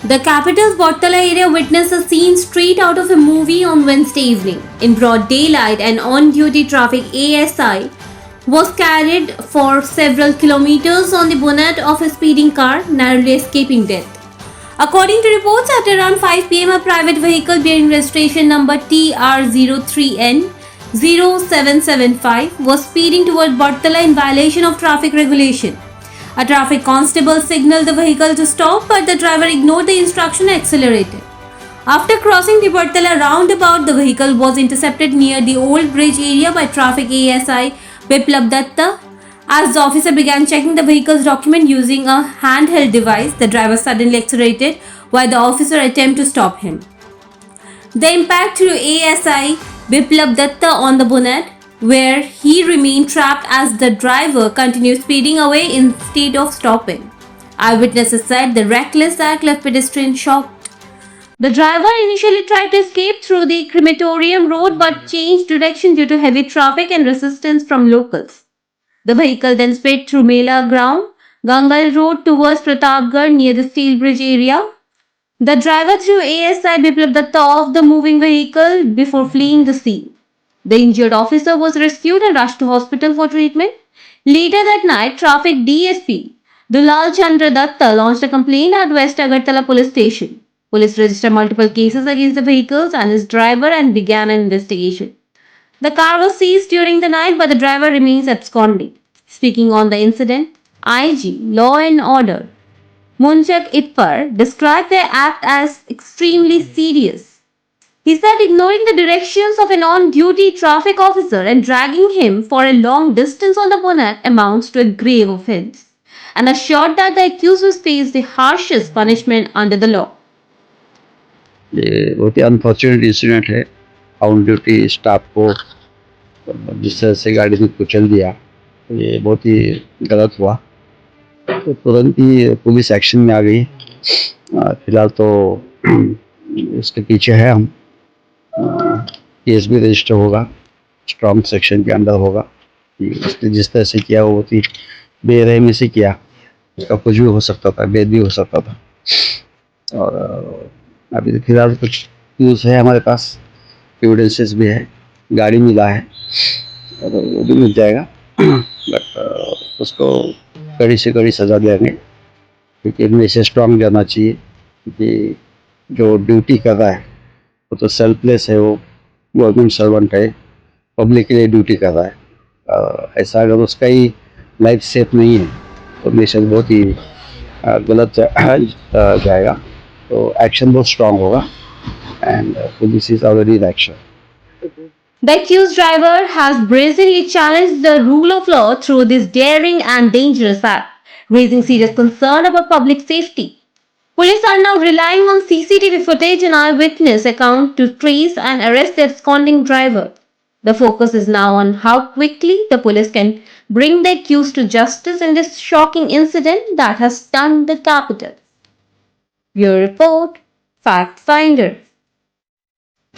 The capital's Bortala area witnessed a scene straight out of a movie on Wednesday evening. In broad daylight, an on-duty traffic ASI was carried for several kilometers on the bonnet of a speeding car, narrowly escaping death. According to reports, at around 5 pm, a private vehicle bearing registration number TR03N0775 was speeding toward Bortala in violation of traffic regulation. A traffic constable signaled the vehicle to stop, but the driver ignored the instruction and accelerated. After crossing the Bortala roundabout, the vehicle was intercepted near the old bridge area by traffic ASI Biplab Datta. As the officer began checking the vehicle's document using a handheld device, the driver suddenly accelerated while the officer attempted to stop him. The impact threw ASI Biplab Datta on the bonnet, where he remained trapped as the driver continued speeding away instead of stopping. Eyewitnesses said the reckless act left pedestrians shocked. The driver initially tried to escape through the crematorium road but changed direction due to heavy traffic and resistance from locals. The vehicle then sped through Mela ground, Gangal Road towards Pratapgarh near the steel bridge area. The driver threw ASI Biplab Datta off the moving vehicle before fleeing the scene. The injured officer was rescued and rushed to hospital for treatment. Later that night, traffic DSP Dulal Chandra Datta launched a complaint at West Agartala police station. Police registered multiple cases against the vehicles and its driver and began an investigation. The car was seized during the night, but the driver remains absconding. Speaking on the incident, IG Law and Order Munchak Itpar described the act as extremely serious. He said ignoring the directions of an on-duty traffic officer and dragging him for a long distance on the bonnet amounts to a grave offense, and assured that the accused will face the harshest punishment under the law. ये बहुत ही unfortunate incident है। On duty staff को जिस तरह से गाड़ी ने कुचल दिया, तो ये बहुत ही गलत हुआ। तो तुरंत ही पुलिस एक्शन में आ गई। फिलहाल तो इसके पीछे है हम। केस भी रजिस्टर होगा, स्ट्रॉन्ग सेक्शन के अंडर होगा कि उसने जिस तरह से किया वो बहुत ही बेरहमी से किया। उसका कुछ भी हो सकता था, बेद भी हो सकता था। और अभी फिलहाल कुछ न्यूज़ है हमारे पास, एविडेंसेस भी है, गाड़ी मिला है और वो भी मिल जाएगा। बट उसको कड़ी से कड़ी सज़ा देंगे, क्योंकि इनमें से स्ट्रॉन्ग जाना चाहिए कि जो ड्यूटी कर रहा है वो तो सेल्फलेस है, वो गवर्नमेंट सर्वेंट है, पब्लिक के लिए ड्यूटी कर रहा है। ऐसा अगर उसका ही लाइफ सेफ नहीं है तो नेशन बहुत ही गलत जाएगा। तो एक्शन बहुत स्ट्रांग होगा and police is already in action. The accused driver has brazenly challenged the rule of law through this daring and dangerous act, raising serious concern about public safety. Police are now relying on CCTV footage and eyewitness account to trace and arrest the absconding driver. The focus is now on how quickly the police can bring the accused to justice in this shocking incident that has stunned the capital. Your report, Fact Finder.